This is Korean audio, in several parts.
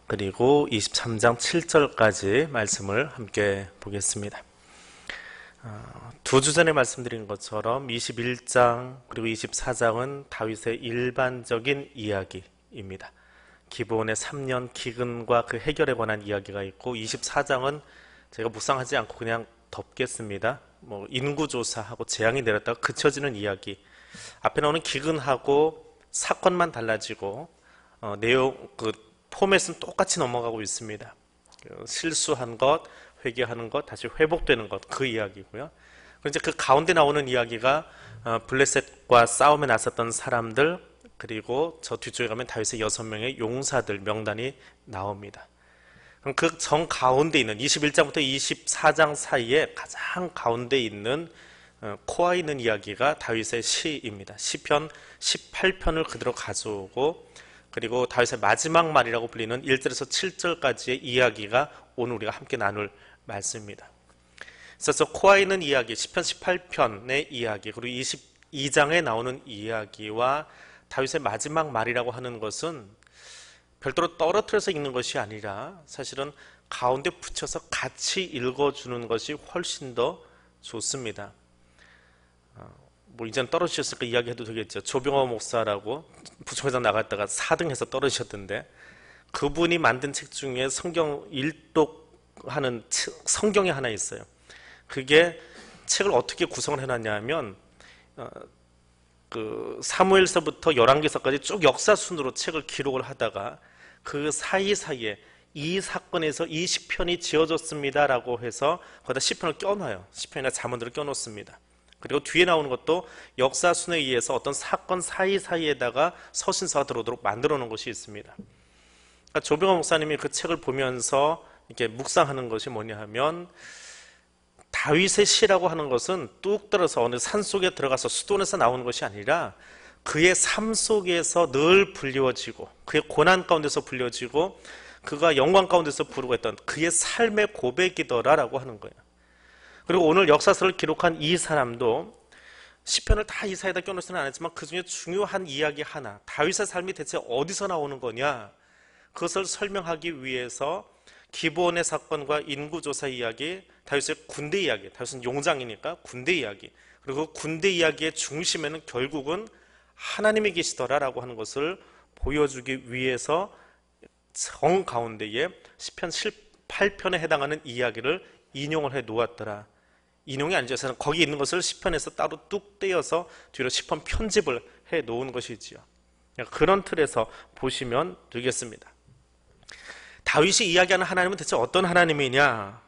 그리고 23장 7절까지 말씀을 함께 보겠습니다. 두 주 전에 말씀드린 것처럼 21장 그리고 24장은 다윗의 일반적인 이야기입니다. 기브온의 3년 기근과 그 해결에 관한 이야기가 있고, 24장은 제가 묵상하지 않고 그냥 덮겠습니다. 인구조사하고 재앙이 내렸다가 그쳐지는 이야기. 앞에 나오는 기근하고 사건만 달라지고 내용, 포맷은 똑같이 넘어가고 있습니다. 실수한 것, 회개하는 것, 다시 회복되는 것, 그 이야기고요. 이제 그 가운데 나오는 이야기가 블레셋과 싸움에 나섰던 사람들, 그리고 저 뒤쪽에 가면 다윗의 6명의 용사들 명단이 나옵니다. 그럼 그 정 가운데 있는 21장부터 24장 사이에 가장 가운데 있는 코어 있는 이야기가 다윗의 시입니다. 시편 18편을 그대로 가져오고, 그리고 다윗의 마지막 말이라고 불리는 1절에서 7절까지의 이야기가 오늘 우리가 함께 나눌 말씀입니다. 그래서 코어에 있는 이야기, 시편 18편의 이야기, 그리고 22장에 나오는 이야기와 다윗의 마지막 말이라고 하는 것은 별도로 떨어뜨려서 읽는 것이 아니라 사실은 가운데 붙여서 같이 읽어주는 것이 훨씬 더 좋습니다. 이제는 떨어지셨으니까 이야기해도 되겠죠. 조병호 목사라고 부총회장 나갔다가 4등해서 떨어지셨던데, 그분이 만든 책 중에 성경 일독하는 성경이 하나 있어요. 그게 책을 어떻게 구성을 해놨냐 하면 사무엘서부터 열왕기서까지 쭉 역사 순으로 책을 기록을 하다가 그 사이사이에 이 사건에서 이 시편이 지어졌습니다 라고 해서 거기다 시편을 껴놔요. 시편이나 잠언들을 껴놓습니다. 그리고 뒤에 나오는 것도 역사 순에 의해서 어떤 사건 사이사이에다가 서신서가 들어오도록 만들어 놓은 것이 있습니다. 그러니까 조병호 목사님이 그 책을 보면서 이렇게 묵상하는 것이 뭐냐 하면, 다윗의 시라고 하는 것은 뚝 떨어서 어느 산 속에 들어가서 수돈에서 나오는 것이 아니라 그의 삶 속에서 늘 불리워지고, 그의 고난 가운데서 불려지고, 그가 영광 가운데서 부르고 했던 그의 삶의 고백이더라라고 하는 거예요. 그리고 오늘 역사서를 기록한 이 사람도 시편을 다 이 사이에다 껴놓지는 않았지만 그 중에 중요한 이야기 하나, 다윗의 삶이 대체 어디서 나오는 거냐, 그것을 설명하기 위해서 기브온의 사건과 인구조사 이야기, 다윗의 군대 이야기, 다윗은 용장이니까 군대 이야기, 그리고 군대 이야기의 중심에는 결국은 하나님이 계시더라라고 하는 것을 보여주기 위해서 정 가운데에 시편 18편에 해당하는 이야기를 인용을 해 놓았더라. 인용이 아니죠. 거기 있는 것을 시편에서 따로 뚝 떼어서 뒤로 시편 편집을 해 놓은 것이지요. 그런 틀에서 보시면 되겠습니다. 다윗이 이야기하는 하나님은 대체 어떤 하나님이냐?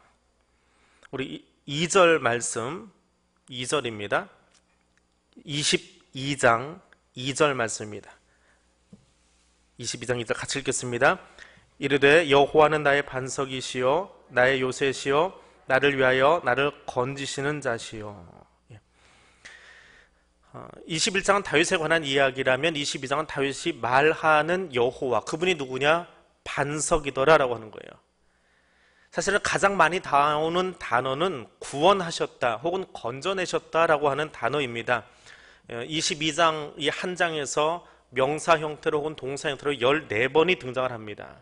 우리 2절 말씀, 2절입니다. 22장 2절 말씀입니다. 22장 2절 같이 읽겠습니다. 이르되 여호와는 나의 반석이시요 나의 요새시요 나를 위하여 나를 건지시는 자시요. 21장은 다윗에 관한 이야기라면 22장은 다윗이 말하는 여호와, 그분이 누구냐? 반석이더라라고 하는 거예요. 사실은 가장 많이 나오는 단어는 구원하셨다 혹은 건져내셨다라고 하는 단어입니다. 22장 이 한 장에서 명사 형태로 혹은 동사 형태로 14번이 등장을 합니다.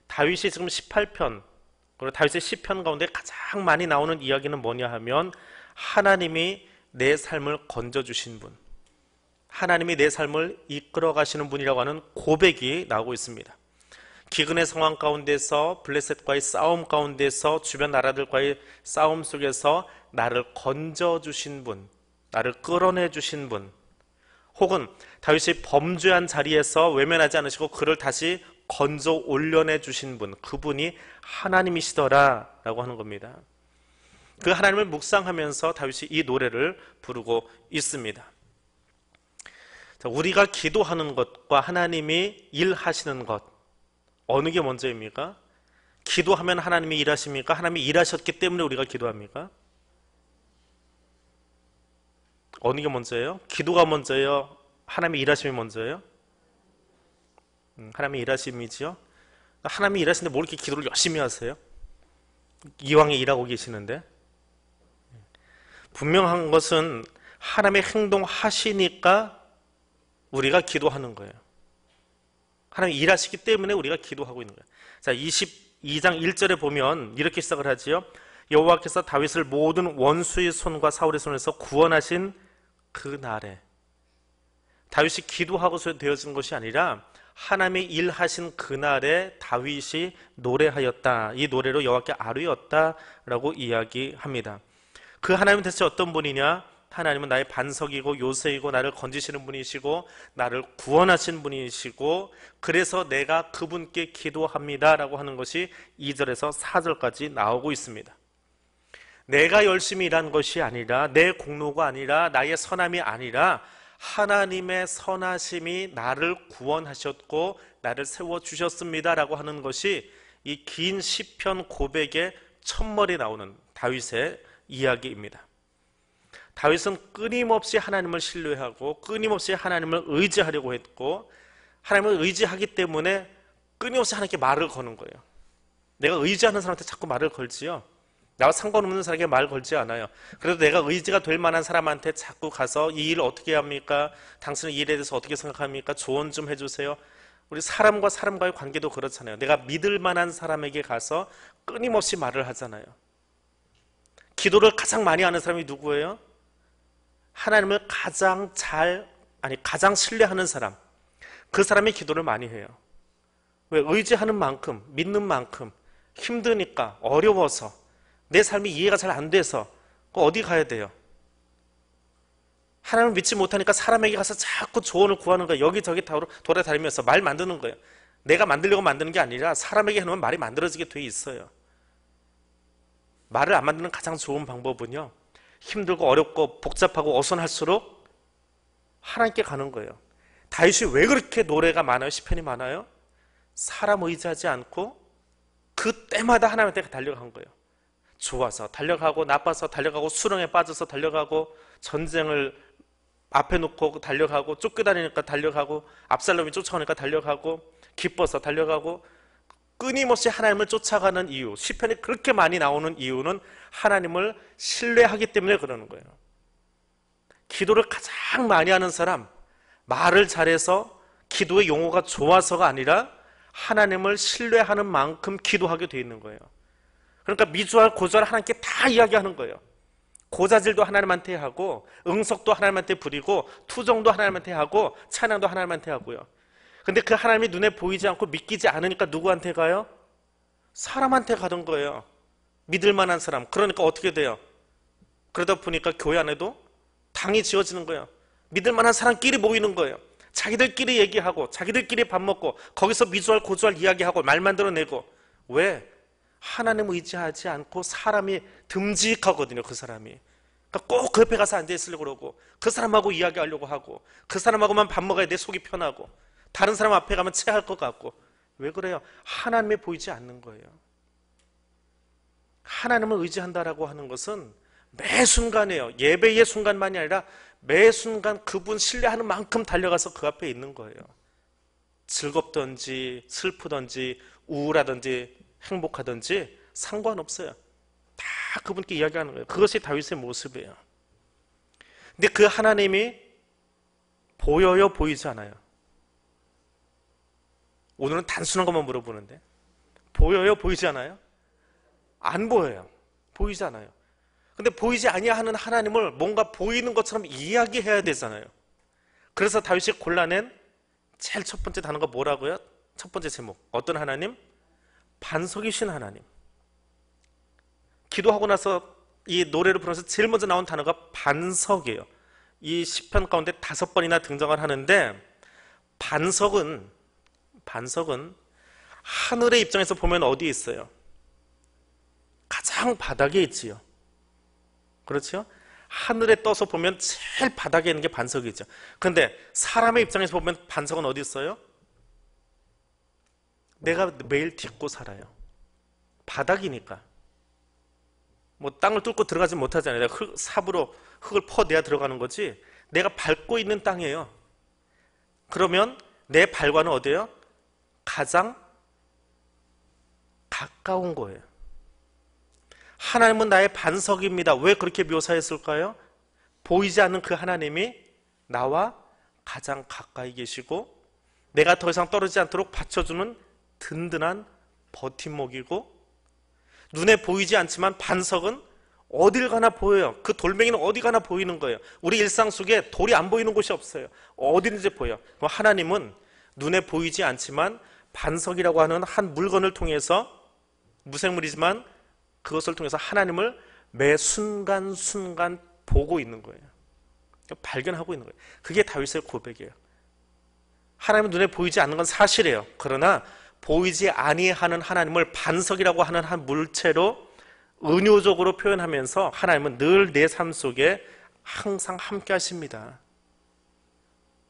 다윗이 지금 18편, 그리고 다윗의 시편 가운데 가장 많이 나오는 이야기는 뭐냐 하면, 하나님이 내 삶을 건져주신 분, 하나님이 내 삶을 이끌어 가시는 분이라고 하는 고백이 나오고 있습니다. 기근의 상황 가운데서, 블레셋과의 싸움 가운데서, 주변 나라들과의 싸움 속에서 나를 건져주신 분, 나를 끌어내주신 분, 혹은 다윗이 범죄한 자리에서 외면하지 않으시고 그를 다시 건져 올려내 주신 분, 그분이 하나님이시더라 라고 하는 겁니다. 그 하나님을 묵상하면서 다윗이 이 노래를 부르고 있습니다. 자, 우리가 기도하는 것과 하나님이 일하시는 것, 어느 게 먼저입니까? 기도하면 하나님이 일하십니까? 하나님이 일하셨기 때문에 우리가 기도합니까? 어느 게 먼저예요? 기도가 먼저예요? 하나님이 일하심이 먼저예요? 하나님이 일하심이지요? 하나님이 일하시는데 뭘 이렇게 기도를 열심히 하세요? 이왕에 일하고 계시는데. 분명한 것은 하나님의 행동하시니까 우리가 기도하는 거예요. 하나님 일하시기 때문에 우리가 기도하고 있는 거예요. 자, 22장 1절에 보면 이렇게 시작을 하지요. 여호와께서 다윗을 모든 원수의 손과 사울의 손에서 구원하신 그 날에, 다윗이 기도하고서 되어진 것이 아니라 하나님의 일하신 그날에 다윗이 노래하였다. 이 노래로 여호와께 아뢰었다라고 이야기합니다. 그 하나님은 대체 어떤 분이냐? 하나님은 나의 반석이고 요새이고 나를 건지시는 분이시고 나를 구원하신 분이시고, 그래서 내가 그분께 기도합니다라고 하는 것이 2절에서 4절까지 나오고 있습니다. 내가 열심히 일한 것이 아니라, 내 공로가 아니라, 나의 선함이 아니라 하나님의 선하심이 나를 구원하셨고 나를 세워주셨습니다라고 하는 것이 이 긴 시편 고백의 첫머리에 나오는 다윗의 이야기입니다. 다윗은 끊임없이 하나님을 신뢰하고 끊임없이 하나님을 의지하려고 했고, 하나님을 의지하기 때문에 끊임없이 하나님께 말을 거는 거예요. 내가 의지하는 사람한테 자꾸 말을 걸지요. 나와 상관없는 사람에게 말 걸지 않아요. 그래도 내가 의지가 될 만한 사람한테 자꾸 가서 이 일 어떻게 합니까? 당신은 이 일에 대해서 어떻게 생각합니까? 조언 좀 해주세요. 우리 사람과 사람과의 관계도 그렇잖아요. 내가 믿을 만한 사람에게 가서 끊임없이 말을 하잖아요. 기도를 가장 많이 하는 사람이 누구예요? 하나님을 가장 신뢰하는 사람. 그 사람이 기도를 많이 해요. 왜? 의지하는 만큼, 믿는 만큼, 힘드니까, 어려워서, 내 삶이 이해가 잘 안 돼서 어디 가야 돼요? 하나님을 믿지 못하니까 사람에게 가서 자꾸 조언을 구하는 거예요. 여기저기 돌아다니면서 말 만드는 거예요. 내가 만들려고 만드는 게 아니라 사람에게 해놓으면 말이 만들어지게 돼 있어요. 말을 안 만드는 가장 좋은 방법은요, 힘들고 어렵고 복잡하고 어선할수록 하나님께 가는 거예요. 다윗이 왜 그렇게 노래가 많아요? 시편이 많아요? 사람 의지하지 않고 그때마다 하나님한테 달려간 거예요. 좋아서 달려가고, 나빠서 달려가고, 수렁에 빠져서 달려가고, 전쟁을 앞에 놓고 달려가고, 쫓겨다니니까 달려가고, 압살롬이 쫓아오니까 달려가고, 기뻐서 달려가고, 끊임없이 하나님을 쫓아가는 이유, 시편이 그렇게 많이 나오는 이유는 하나님을 신뢰하기 때문에 그러는 거예요. 기도를 가장 많이 하는 사람, 말을 잘해서 기도의 용어가 좋아서가 아니라 하나님을 신뢰하는 만큼 기도하게 돼 있는 거예요. 그러니까 미주알 고주알 하나님께 다 이야기하는 거예요. 고자질도 하나님한테 하고, 응석도 하나님한테 부리고, 투정도 하나님한테 하고, 찬양도 하나님한테 하고요. 근데 그 하나님이 눈에 보이지 않고 믿기지 않으니까 누구한테 가요? 사람한테 가는 거예요. 믿을 만한 사람. 그러니까 어떻게 돼요? 그러다 보니까 교회 안에도 당이 지어지는 거예요. 믿을 만한 사람끼리 모이는 거예요. 자기들끼리 얘기하고, 자기들끼리 밥 먹고, 거기서 미주알 고주알 이야기하고, 말 만들어내고. 왜? 하나님 의지하지 않고 사람이 듬직하거든요. 그 사람이. 그러니까 꼭 그 옆에 가서 앉아있으려고 그러고, 그 사람하고 이야기하려고 하고, 그 사람하고만 밥 먹어야 내 속이 편하고, 다른 사람 앞에 가면 체할 것 같고. 왜 그래요? 하나님이 보이지 않는 거예요. 하나님을 의지한다라고 하는 것은 매 순간이에요. 예배의 순간만이 아니라 매 순간 그분 신뢰하는 만큼 달려가서 그 앞에 있는 거예요. 즐겁든지 슬프든지 우울하든지 행복하든지 상관없어요. 다 그분께 이야기하는 거예요. 그것이 다윗의 모습이에요. 근데 그 하나님이 보여요, 보이지 않아요? 오늘은 단순한 것만 물어보는데, 보여요, 보이지 않아요? 안 보여요. 보이지 않아요. 근데 보이지 아니하는 하나님을 뭔가 보이는 것처럼 이야기해야 되잖아요. 그래서 다윗이 골라낸 제일 첫 번째 단어가 뭐라고요? 첫 번째 제목. 어떤 하나님? 반석이신 하나님. 기도하고 나서 이 노래를 부르면서 제일 먼저 나온 단어가 반석이에요. 이 시편 가운데 5번이나 등장을 하는데, 반석은 하늘의 입장에서 보면 어디에 있어요? 가장 바닥에 있지요. 그렇죠? 하늘에 떠서 보면 제일 바닥에 있는 게 반석이죠. 그런데 사람의 입장에서 보면 반석은 어디 있어요? 내가 매일 딛고 살아요. 바닥이니까. 뭐 땅을 뚫고 들어가지 못하잖아요. 내가 삽으로 흙을 퍼내야 들어가는 거지. 내가 밟고 있는 땅이에요. 그러면 내 발과는 어디예요? 가장 가까운 거예요. 하나님은 나의 반석입니다. 왜 그렇게 묘사했을까요? 보이지 않는 그 하나님이 나와 가장 가까이 계시고 내가 더 이상 떨어지지 않도록 받쳐주는 든든한 버팀목이고, 눈에 보이지 않지만 반석은 어딜 가나 보여요. 그 돌멩이는 어디 가나 보이는 거예요. 우리 일상 속에 돌이 안 보이는 곳이 없어요. 어디든지 보여요. 하나님은 눈에 보이지 않지만 반석이라고 하는 한 물건을 통해서, 무생물이지만 그것을 통해서 하나님을 매 순간순간 보고 있는 거예요. 발견하고 있는 거예요. 그게 다윗의 고백이에요. 하나님은 눈에 보이지 않는 건 사실이에요. 그러나 보이지 아니하는 하나님을 반석이라고 하는 한 물체로 은유적으로 표현하면서 하나님은 늘 내 삶 속에 항상 함께 하십니다.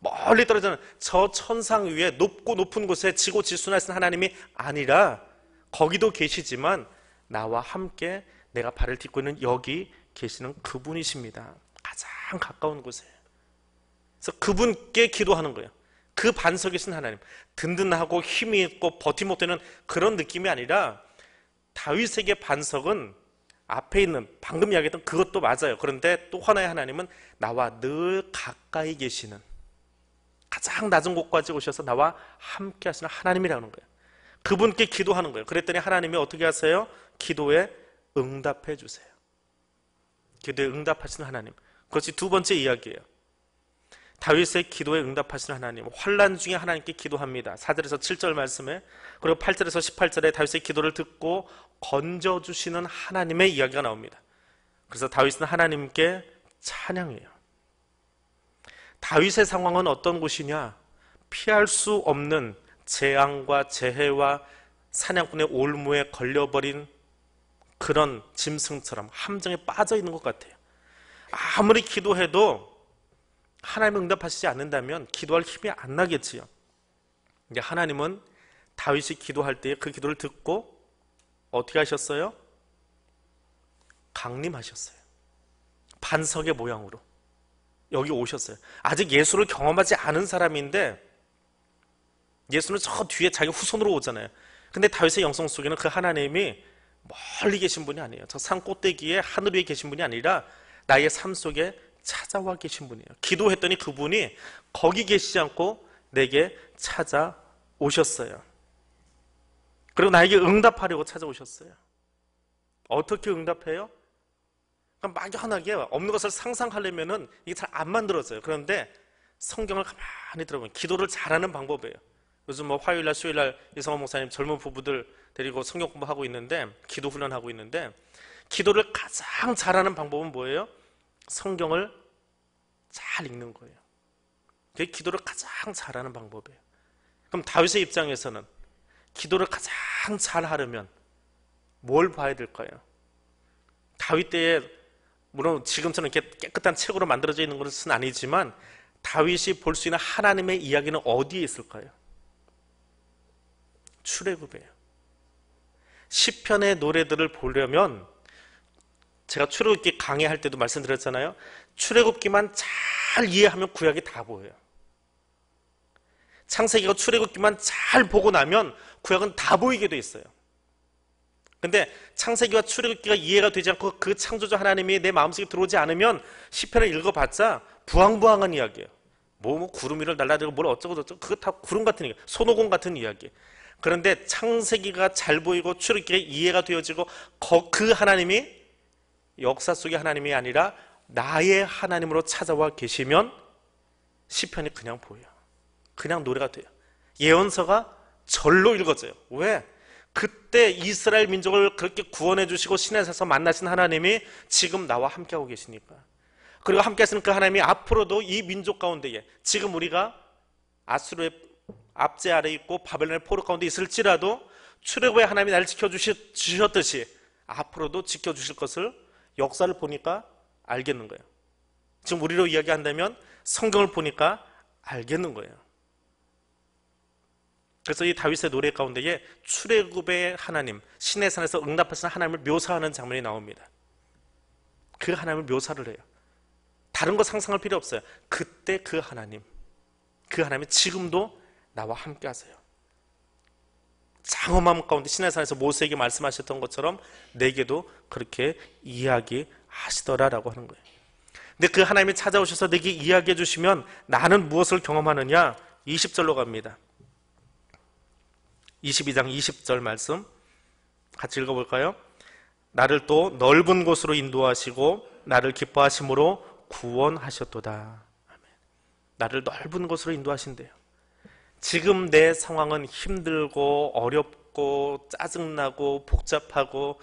멀리 떨어지는 저 천상 위에 높고 높은 곳에 지고 지순하신 하나님이 아니라 거기도 계시지만 나와 함께 내가 발을 딛고 있는 여기 계시는 그분이십니다. 가장 가까운 곳에. 그래서 그분께 기도하는 거예요. 그 반석이신 하나님, 든든하고 힘이 있고 버티못되는 그런 느낌이 아니라, 다윗에게 반석은 앞에 있는 방금 이야기했던 그것도 맞아요. 그런데 또 하나의 하나님은 나와 늘 가까이 계시는, 가장 낮은 곳까지 오셔서 나와 함께 하시는 하나님이라는 거예요. 그분께 기도하는 거예요. 그랬더니 하나님이 어떻게 하세요? 기도에 응답해 주세요. 기도에 응답하시는 하나님. 그것이 두 번째 이야기예요. 다윗의 기도에 응답하시는 하나님, 환난 중에 하나님께 기도합니다. 4절에서 7절 말씀에, 그리고 8절에서 18절에 다윗의 기도를 듣고 건져주시는 하나님의 이야기가 나옵니다. 그래서 다윗은 하나님께 찬양해요. 다윗의 상황은 어떤 곳이냐? 피할 수 없는 재앙과 재해와 사냥꾼의 올무에 걸려버린 그런 짐승처럼 함정에 빠져 있는 것 같아요. 아무리 기도해도 하나님이 응답하시지 않는다면 기도할 힘이 안 나겠지요. 이제 하나님은 다윗이 기도할 때 그 기도를 듣고 어떻게 하셨어요? 강림하셨어요. 반석의 모양으로 여기 오셨어요. 아직 예수를 경험하지 않은 사람인데, 예수는 저 뒤에 자기 후손으로 오잖아요. 근데 다윗의 영성 속에는 그 하나님이 멀리 계신 분이 아니에요. 저 산 꼭대기에 하늘 위에 계신 분이 아니라 나의 삶 속에 찾아와 계신 분이에요. 기도했더니 그분이 거기 계시지 않고 내게 찾아오셨어요. 그리고 나에게 응답하려고 찾아오셨어요. 어떻게 응답해요? 막연하게 없는 것을 상상하려면 이게 잘 안 만들어져요. 그런데 성경을 가만히 들어보면 기도를 잘하는 방법이에요. 요즘 화요일날 수요일날 이성호 목사님 젊은 부부들 데리고 성경 공부하고 있는데, 기도 훈련하고 있는데, 기도를 가장 잘하는 방법은 뭐예요? 성경을 잘 읽는 거예요. 그게 기도를 가장 잘하는 방법이에요. 그럼 다윗의 입장에서는 기도를 가장 잘하려면 뭘 봐야 될까요? 다윗 때에 물론 지금처럼 이렇게 깨끗한 책으로 만들어져 있는 것은 아니지만 다윗이 볼 수 있는 하나님의 이야기는 어디에 있을까요? 출애굽이에요. 시편의 노래들을 보려면, 제가 출애굽기 강의할 때도 말씀드렸잖아요. 출애굽기만 잘 이해하면 구약이 다 보여요. 창세기가 출애굽기만 잘 보고 나면 구약은 다 보이게 돼 있어요. 근데 창세기와 출애굽기가 이해가 되지 않고 그 창조주 하나님이 내 마음속에 들어오지 않으면 시편을 읽어봤자 부황부황한 이야기예요. 구름 위를 날라들고 뭘 어쩌고 저쩌고, 그거 다 구름 같은 이야기, 손오공 같은 이야기. 그런데 창세기가 잘 보이고 출애굽기가 이해가 되어지고 그 하나님이 역사 속의 하나님이 아니라 나의 하나님으로 찾아와 계시면 시편이 그냥 보여요. 그냥 노래가 돼요. 예언서가 절로 읽어져요. 왜? 그때 이스라엘 민족을 그렇게 구원해 주시고 시내에서 만나신 하나님이 지금 나와 함께하고 계시니까. 그리고 함께 하시는 그 하나님이 앞으로도 이 민족 가운데에, 지금 우리가 아수르의 압제 아래 있고 바벨론의 포로 가운데 있을지라도 출애굽의 하나님이 나를 지켜주셨듯이 앞으로도 지켜주실 것을 역사를 보니까 알겠는 거예요. 지금 우리로 이야기한다면 성경을 보니까 알겠는 거예요. 그래서 이 다윗의 노래 가운데에 출애굽의 하나님, 시내산에서 응답하시는 하나님을 묘사하는 장면이 나옵니다. 그 하나님을 묘사를 해요. 다른 거 상상할 필요 없어요. 그때 그 하나님이 지금도 나와 함께 하세요. 장엄함 가운데 시내산에서 모세에게 말씀하셨던 것처럼 내게도 그렇게 이야기하시더라라고 하는 거예요. 근데 그 하나님이 찾아오셔서 내게 이야기해 주시면 나는 무엇을 경험하느냐? 20절로 갑니다. 22장 20절 말씀 같이 읽어볼까요? 나를 또 넓은 곳으로 인도하시고 나를 기뻐하심으로 구원하셨도다. 아멘. 나를 넓은 곳으로 인도하신대요. 지금 내 상황은 힘들고 어렵고 짜증나고 복잡하고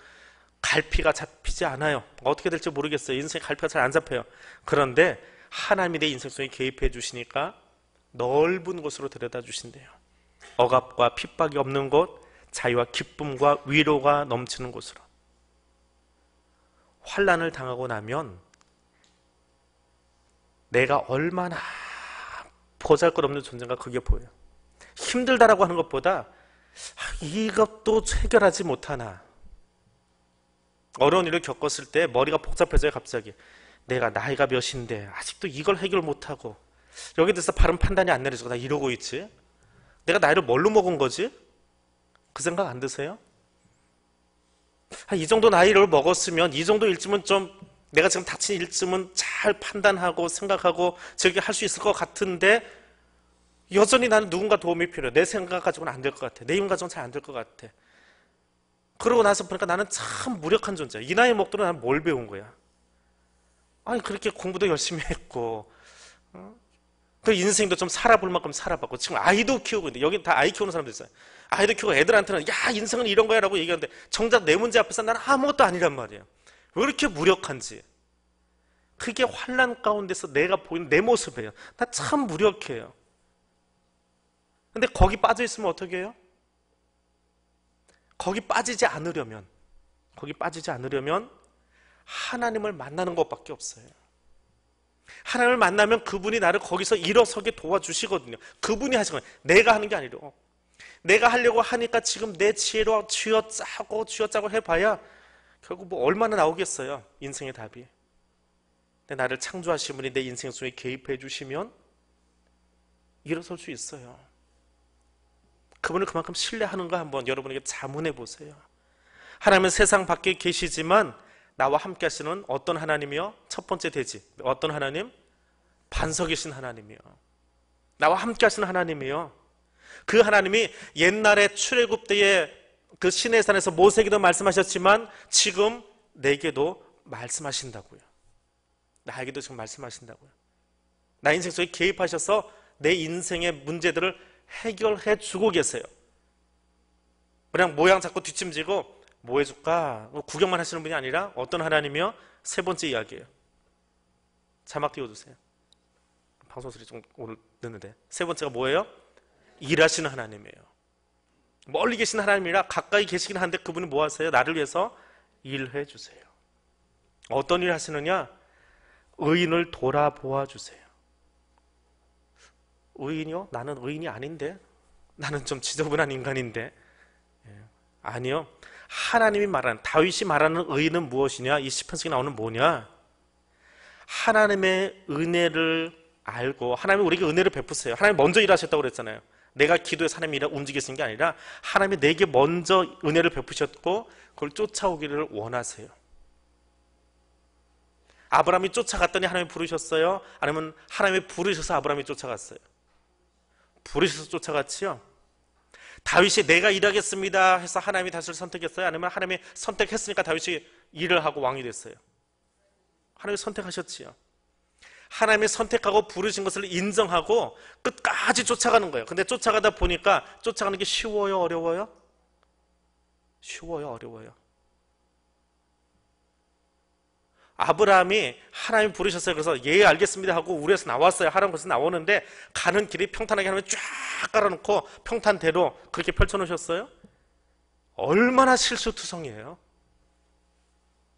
갈피가 잡히지 않아요. 어떻게 될지 모르겠어요. 인생에 갈피가 잘 안 잡혀요. 그런데 하나님이 내 인생 속에 개입해 주시니까 넓은 곳으로 데려다 주신대요. 억압과 핍박이 없는 곳, 자유와 기쁨과 위로가 넘치는 곳으로. 환난을 당하고 나면 내가 얼마나 보잘것없는 존재인가 그게 보여요. 힘들다라고 하는 것보다 이것도 해결하지 못하나. 어려운 일을 겪었을 때 머리가 복잡해져요. 갑자기 내가 나이가 몇인데 아직도 이걸 해결 못하고 여기에 대해서 바른 판단이 안 내려지고 나 이러고 있지. 내가 나이를 뭘로 먹은 거지? 그 생각 안 드세요? 이 정도 나이를 먹었으면 이 정도 일쯤은 좀 내가 지금 닥친 일쯤은 잘 판단하고 생각하고 저렇게 할 수 있을 것 같은데 여전히 나는 누군가 도움이 필요해. 내 생각 가지고는 안 될 것 같아. 내 힘 가지고는 잘 안 될 것 같아. 그러고 나서 보니까 나는 참 무력한 존재야. 이 나이 먹도록 나는 뭘 배운 거야? 아니 그렇게 공부도 열심히 했고 그 인생도 좀 살아볼 만큼 살아봤고 지금 아이도 키우고 있는데 여기 다 아이 키우는 사람들 있어요. 아이도 키우고 애들한테는 야 인생은 이런 거야 라고 얘기하는데 정작 내 문제 앞에서 나는 아무것도 아니란 말이에요. 왜 이렇게 무력한지. 그게 환난 가운데서 내가 보이는 내 모습이에요. 나 참 무력해요. 근데 거기 빠져 있으면 어떻게 해요? 거기 빠지지 않으려면 하나님을 만나는 것밖에 없어요. 하나님을 만나면 그분이 나를 거기서 일어서게 도와주시거든요. 그분이 하시는 거예요. 내가 하는 게 아니고. 내가 하려고 하니까 지금 내 지혜로 쥐어짜고 해봐야 결국 뭐 얼마나 나오겠어요. 인생의 답이. 근데 나를 창조하신 분이 내 인생 속에 개입해 주시면 일어설 수 있어요. 그분을 그만큼 신뢰하는 거 한번 여러분에게 자문해 보세요. 하나님은 세상 밖에 계시지만 나와 함께 하시는 어떤 하나님이요? 첫 번째 대지. 어떤 하나님? 반석이신 하나님이요. 나와 함께 하시는 하나님이요. 그 하나님이 옛날에 출애굽 때에 그 시내 산에서 모세에게도 말씀하셨지만 지금 내게도 말씀하신다고요. 나에게도 지금 말씀하신다고요. 나 인생 속에 개입하셔서 내 인생의 문제들을 해결해 주고 계세요. 그냥 모양 잡고 뒷짐지고 뭐 해줄까? 구경만 하시는 분이 아니라 어떤 하나님이요? 세 번째 이야기예요. 자막 띄워주세요. 방송 소리 좀 오늘 듣는데 세 번째가 뭐예요? 일하시는 하나님이에요. 멀리 계신 하나님이라 가까이 계시긴 한데 그분이 뭐 하세요? 나를 위해서 일해 주세요. 어떤 일 하시느냐? 의인을 돌아보아 주세요. 의인이요? 나는 의인이 아닌데? 나는 좀 지저분한 인간인데? 아니요. 하나님이 말하는, 다윗이 말하는 의인은 무엇이냐? 이 시편속에 나오는 뭐냐? 하나님의 은혜를 알고 하나님이 우리에게 은혜를 베푸세요. 하나님이 먼저 일하셨다고 그랬잖아요. 내가 기도해서 하나님이 움직이시는 게 아니라 하나님이 내게 먼저 은혜를 베푸셨고 그걸 쫓아오기를 원하세요. 아브라함이 쫓아갔더니 하나님이 부르셨어요? 아니면 하나님이 부르셔서 아브라함이 쫓아갔어요? 부르셔서 쫓아갔지요? 다윗이 내가 일하겠습니다 해서 하나님이 다윗을 선택했어요? 아니면 하나님이 선택했으니까 다윗이 일을 하고 왕이 됐어요? 하나님이 선택하셨지요. 하나님이 선택하고 부르신 것을 인정하고 끝까지 쫓아가는 거예요. 근데 쫓아가다 보니까 쫓아가는 게 쉬워요? 어려워요? 쉬워요? 어려워요? 아브라함이 하나님 부르셨어요. 그래서 예 알겠습니다 하고 우리에서 나왔어요. 하나님 곳에서 나오는데 가는 길이 평탄하게 하나님 쫙 깔아놓고 평탄대로 그렇게 펼쳐놓으셨어요? 얼마나 실수투성이에요.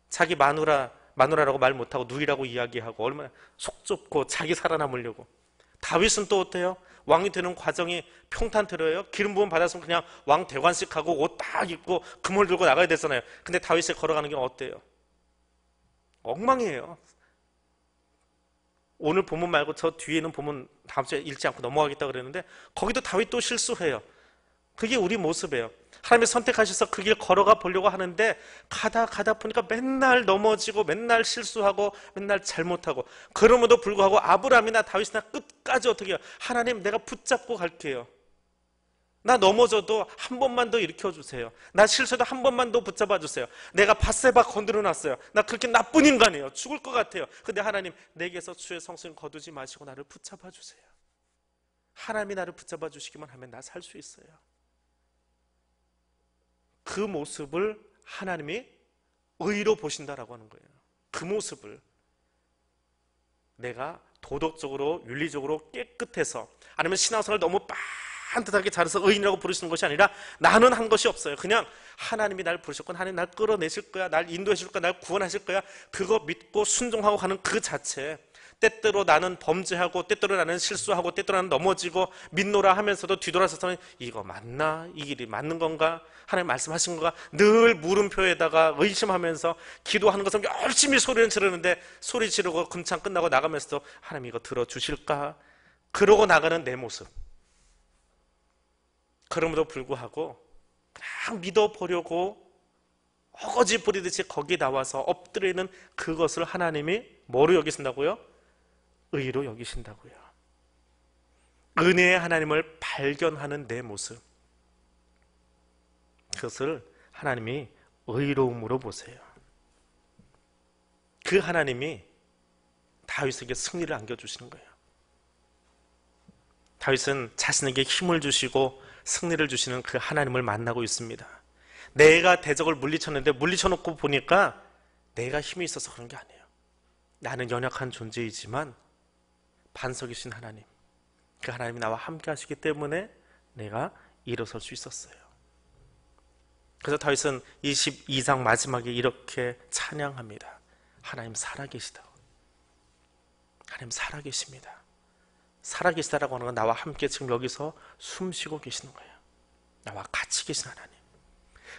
자기 마누라라고 말 못하고 누이라고 이야기하고 얼마나 속 좁고 자기 살아남으려고. 다윗은 또 어때요? 왕이 되는 과정이 평탄대로예요. 기름 부음 받았으면 그냥 왕 대관식 하고 옷 딱 입고 금을 들고 나가야 되잖아요. 근데 다윗이 걸어가는 게 어때요? 엉망이에요. 오늘 본문 말고 저 뒤에 있는 본문 다음 주에 읽지 않고 넘어가겠다 그랬는데 거기도 다윗 또 실수해요. 그게 우리 모습이에요. 하나님이 선택하셔서 그 길 걸어가 보려고 하는데 가다 보니까 맨날 넘어지고 맨날 실수하고 맨날 잘못하고 그럼에도 불구하고 아브라함이나 다윗이나 끝까지 어떻게 해요? 하나님 내가 붙잡고 갈게요. 나 넘어져도 한 번만 더 일으켜주세요. 나 실수도 한 번만 더 붙잡아주세요. 내가 밧세바 건드려놨어요. 나 그렇게 나쁜 인간이에요. 죽을 것 같아요. 근데 하나님, 내게서 주의 성신 거두지 마시고 나를 붙잡아주세요. 하나님이 나를 붙잡아주시기만 하면 나 살 수 있어요. 그 모습을 하나님이 의로 보신다라고 하는 거예요. 그 모습을 내가 도덕적으로 윤리적으로 깨끗해서, 아니면 신앙생활을 너무 반듯하게 잘해서 의인이라고 부르시는 것이 아니라 나는 한 것이 없어요. 그냥 하나님이 날 부르셨고 하나님 날 끌어내실 거야, 날 인도해 줄 거야, 날 구원하실 거야, 그거 믿고 순종하고 가는 그 자체. 때때로 나는 범죄하고 때때로 나는 실수하고 때때로 나는 넘어지고 믿노라 하면서도 뒤돌아서서는 이거 맞나? 이 길이 맞는 건가? 하나님 말씀하신 건가? 늘 물음표에다가 의심하면서 기도하는 것은 열심히 소리는 지르는데 소리 지르고 금창 끝나고 나가면서도 하나님 이거 들어주실까? 그러고 나가는 내 모습. 그럼에도 불구하고 그냥 믿어보려고 어거지 부리듯이 거기 나와서 엎드려 있는 그것을 하나님이 뭐로 여기신다고요? 의로 여기신다고요. 은혜의 하나님을 발견하는 내 모습, 그것을 하나님이 의로움으로 보세요. 그 하나님이 다윗에게 승리를 안겨주시는 거예요. 다윗은 자신에게 힘을 주시고 승리를 주시는 그 하나님을 만나고 있습니다. 내가 대적을 물리쳤는데 물리쳐놓고 보니까 내가 힘이 있어서 그런 게 아니에요. 나는 연약한 존재이지만 반석이신 하나님, 그 하나님이 나와 함께 하시기 때문에 내가 일어설 수 있었어요. 그래서 다윗은 22장 마지막에 이렇게 찬양합니다. 하나님 살아계시다. 하나님 살아계십니다. 살아계시다라고 하는 건 나와 함께 지금 여기서 숨쉬고 계시는 거예요. 나와 같이 계신 하나님.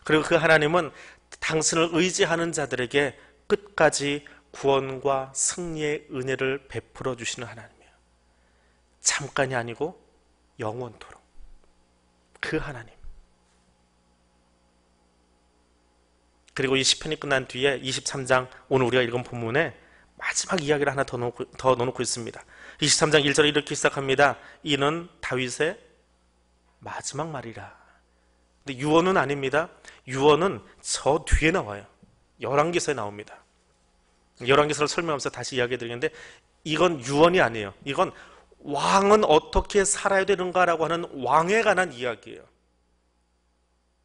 그리고 그 하나님은 당신을 의지하는 자들에게 끝까지 구원과 승리의 은혜를 베풀어 주시는 하나님이에요. 잠깐이 아니고 영원토록. 그 하나님. 그리고 이 시편이 끝난 뒤에 23장, 오늘 우리가 읽은 본문에 마지막 이야기를 하나 더 넣어놓고 있습니다. 23장 1절에 이렇게 시작합니다. 이는 다윗의 마지막 말이라. 근데 유언은 아닙니다. 유언은 저 뒤에 나와요. 열왕기서에 나옵니다. 열왕기서를 설명하면서 다시 이야기 드리는데, 이건 유언이 아니에요. 이건 왕은 어떻게 살아야 되는가라고 하는 왕에 관한 이야기예요.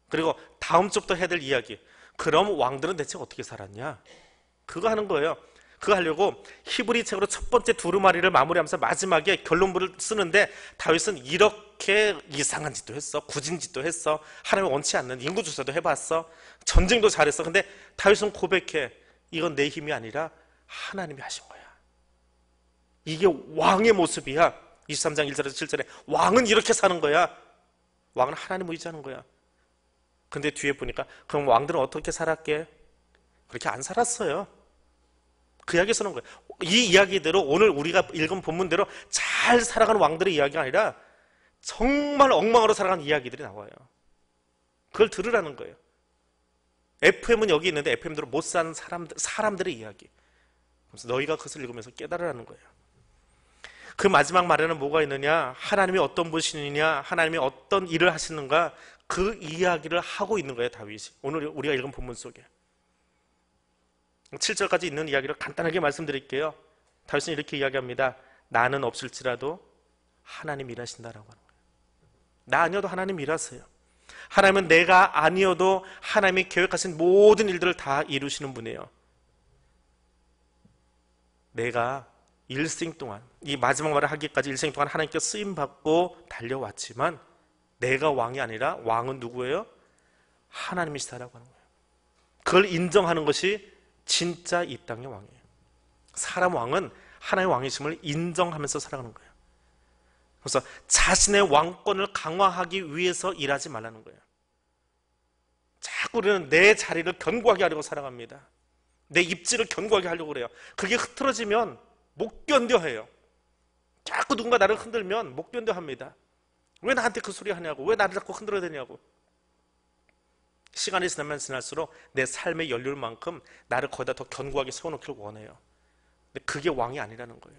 그리고 다음 주부터 해야 될 이야기, 그럼 왕들은 대체 어떻게 살았냐, 그거 하는 거예요. 그거 하려고 히브리 책으로 첫 번째 두루마리를 마무리하면서 마지막에 결론부를 쓰는데, 다윗은 이렇게 이상한 짓도 했어, 굳은 짓도 했어, 하나님을 원치 않는 인구조사도 해봤어, 전쟁도 잘했어. 근데 다윗은 고백해, 이건 내 힘이 아니라 하나님이 하신 거야. 이게 왕의 모습이야. 23장 1절에서 7절에 왕은 이렇게 사는 거야. 왕은 하나님을 의지하는 거야. 근데 뒤에 보니까 그럼 왕들은 어떻게 살았게? 그렇게 안 살았어요. 그 이야기 쓰는 거예요. 이 이야기대로 오늘 우리가 읽은 본문대로 잘 살아가는 왕들의 이야기가 아니라 정말 엉망으로 살아가는 이야기들이 나와요. 그걸 들으라는 거예요. FM은 여기 있는데 FM대로 못 사는 사람들의 이야기. 그래서 너희가 그것을 읽으면서 깨달으라는 거예요. 그 마지막 말에는 뭐가 있느냐, 하나님이 어떤 분이시느냐, 하나님이 어떤 일을 하시는가, 그 이야기를 하고 있는 거예요, 다윗이. 오늘 우리가 읽은 본문 속에 7절까지 있는 이야기를 간단하게 말씀드릴게요. 다윗은 이렇게 이야기합니다. 나는 없을지라도 하나님 일하신다라고 하는 거예요. 나 아니어도 하나님 일하세요. 하나님은 내가 아니어도 하나님이 계획하신 모든 일들을 다 이루시는 분이에요. 내가 일생 동안, 이 마지막 말을 하기까지 일생 동안 하나님께 쓰임받고 달려왔지만 내가 왕이 아니라 왕은 누구예요? 하나님이시다라고 하는 거예요. 그걸 인정하는 것이 진짜 이 땅의 왕이에요. 사람 왕은 하나님의 왕이심을 인정하면서 살아가는 거예요. 그래서 자신의 왕권을 강화하기 위해서 일하지 말라는 거예요. 자꾸 우리는 내 자리를 견고하게 하려고 살아갑니다. 내 입지를 견고하게 하려고 그래요. 그게 흐트러지면 못 견뎌해요. 자꾸 누군가 나를 흔들면 못 견뎌합니다. 왜 나한테 그 소리 하냐고, 왜 나를 자꾸 흔들어야 되냐고. 시간이 지나면 지날수록 내 삶의 연륜만큼 나를 거기다 더 견고하게 세워놓기를 원해요. 근데 그게 왕이 아니라는 거예요.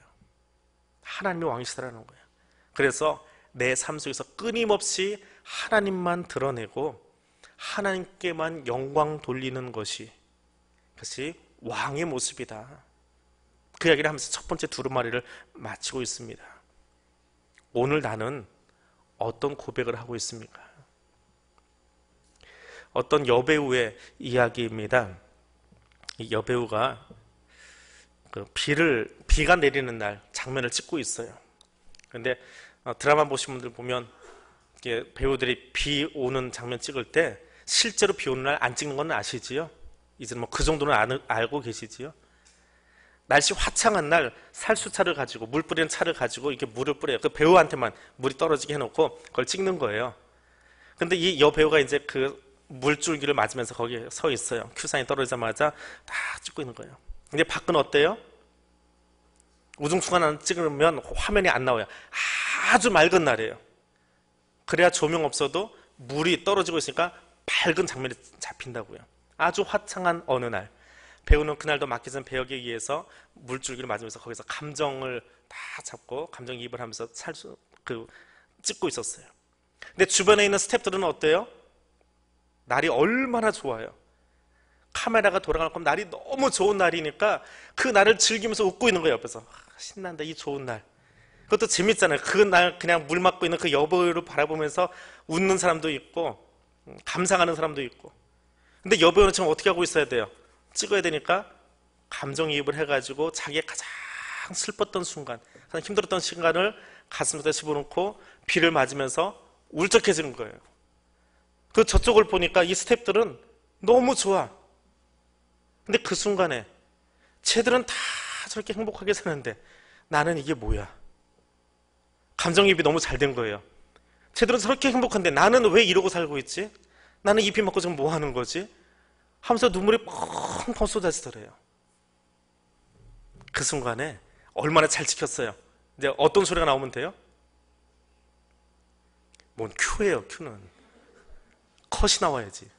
하나님이 왕이시다라는 거예요. 그래서 내 삶 속에서 끊임없이 하나님만 드러내고 하나님께만 영광 돌리는 것이, 그것이 왕의 모습이다. 그 이야기를 하면서 첫 번째 두루마리를 마치고 있습니다. 오늘 나는 어떤 고백을 하고 있습니까? 어떤 여배우의 이야기입니다. 이 여배우가 비가 내리는 날 장면을 찍고 있어요. 그런데 드라마 보신 분들 보면 배우들이 비 오는 장면 찍을 때 실제로 비 오는 날 안 찍는 건 아시지요? 이제 뭐 그 정도는 알고 계시지요? 날씨 화창한 날 살수차를 가지고, 물 뿌리는 차를 가지고 이렇게 물을 뿌려요. 그 배우한테만 물이 떨어지게 해놓고 그걸 찍는 거예요. 근데 이 여배우가 이제 그 물줄기를 맞으면서 거기에 서 있어요. 큐사인이 떨어지자마자 다 찍고 있는 거예요. 근데 밖은 어때요? 우중충한 찍으면 화면이 안 나와요. 아주 맑은 날이에요. 그래야 조명 없어도 물이 떨어지고 있으니까 밝은 장면이 잡힌다고요. 아주 화창한 어느 날, 배우는 그날도 맡겨진 배역에 의해서 물줄기를 맞으면서 거기서 감정을 다 잡고 감정이입을 하면서 찍고 있었어요. 근데 주변에 있는 스태프들은 어때요? 날이 얼마나 좋아요. 카메라가 돌아갈 거면 날이 너무 좋은 날이니까 그 날을 즐기면서 웃고 있는 거예요. 옆에서 신난다, 이 좋은 날. 그것도 재밌잖아요. 그 날 그냥 물 맞고 있는 그 여배우를 바라보면서 웃는 사람도 있고 감상하는 사람도 있고. 근데 여배우는 지금 어떻게 하고 있어야 돼요? 찍어야 되니까 감정이입을 해가지고 자기의 가장 슬펐던 순간, 가장 힘들었던 시간을 가슴에다 집어넣고 비를 맞으면서 울적해지는 거예요. 그 저쪽을 보니까 이 스태프들은 너무 좋아. 근데 그 순간에 쟤들은 다 저렇게 행복하게 사는데 나는 이게 뭐야? 감정이입이 너무 잘 된 거예요. 쟤들은 저렇게 행복한데 나는 왜 이러고 살고 있지? 나는 이 비 맞고 지금 뭐 하는 거지? 하면서 눈물이 펑펑 쏟아지더래요. 그 순간에 얼마나 잘 찍혔어요. 이제 어떤 소리가 나오면 돼요? 뭔 큐예요, 큐는. 컷이 나와야지.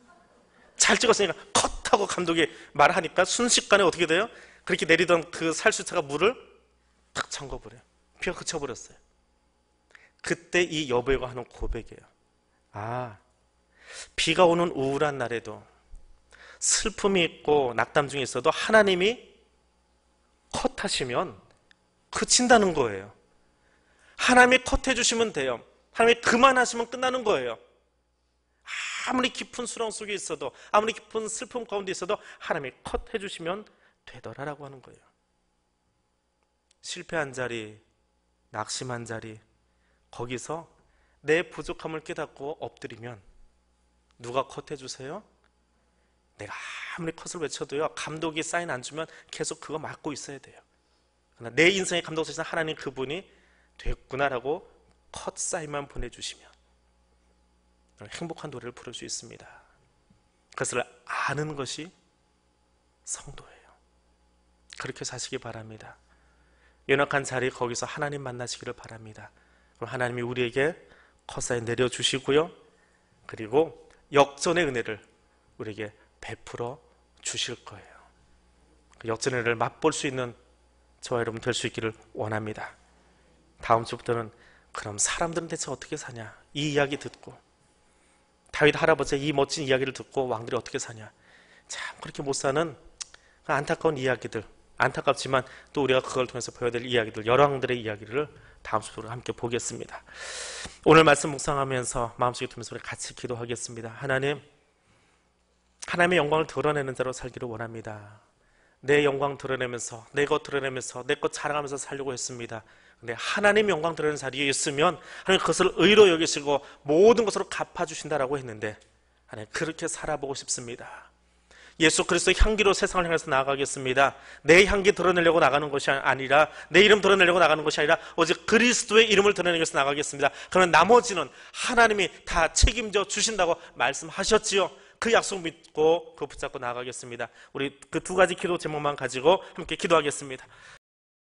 잘 찍었으니까 컷하고 감독이 말하니까 순식간에 어떻게 돼요? 그렇게 내리던 그 살수차가 물을 탁 잠궈버려요. 비가 그쳐버렸어요. 그때 이 여배우가 하는 고백이에요. 아, 비가 오는 우울한 날에도, 슬픔이 있고 낙담 중에 있어도 하나님이 컷하시면 그친다는 거예요. 하나님이 컷해주시면 돼요. 하나님이 그만하시면 끝나는 거예요. 아무리 깊은 수렁 속에 있어도, 아무리 깊은 슬픔 가운데 있어도 하나님이 컷해주시면 되더라라고 하는 거예요. 실패한 자리, 낙심한 자리, 거기서 내 부족함을 깨닫고 엎드리면 누가 컷해주세요? 내가 아무리 컷을 외쳐도요, 감독이 사인 안 주면 계속 그거 맡고 있어야 돼요. 그러나 내 인생의 감독 되신 하나님, 그분이 됐구나라고 컷 사인만 보내주시면 행복한 노래를 부를 수 있습니다. 그것을 아는 것이 성도예요. 그렇게 사시기 바랍니다. 연약한 자리, 거기서 하나님 만나시기를 바랍니다. 그럼 하나님이 우리에게 컷사인 내려주시고요, 그리고 역전의 은혜를 우리에게 베풀어 주실 거예요. 그 역전의 은혜를 맛볼 수 있는 저와 여러분 될 수 있기를 원합니다. 다음 주부터는 그럼 사람들은 대체 어떻게 사냐, 이 이야기 듣고, 다윗 할아버지의 이 멋진 이야기를 듣고 왕들이 어떻게 사냐, 참 그렇게 못 사는 안타까운 이야기들, 안타깝지만 또 우리가 그걸 통해서 보여야 될 이야기들, 열왕들의 이야기를 다음 주로 함께 보겠습니다. 오늘 말씀 묵상하면서 마음속에 두면서 우리 같이 기도하겠습니다. 하나님, 하나님의 영광을 드러내는 자로 살기를 원합니다. 내 영광 드러내면서, 내 것 드러내면서, 내 것 자랑하면서 살려고 했습니다. 근데 하나님 영광 드러내는 자리에 있으면 하나님 그것을 의로 여기시고 모든 것으로 갚아주신다라고 했는데, 하나님 그렇게 살아보고 싶습니다. 예수 그리스도의 향기로 세상을 향해서 나아가겠습니다. 내 향기 드러내려고 나가는 것이 아니라, 내 이름 드러내려고 나가는 것이 아니라 오직 그리스도의 이름을 드러내기 위해서 나가겠습니다. 그러면 나머지는 하나님이 다 책임져 주신다고 말씀하셨지요. 그 약속 믿고 그 붙잡고 나아가겠습니다. 우리 그 두 가지 기도 제목만 가지고 함께 기도하겠습니다.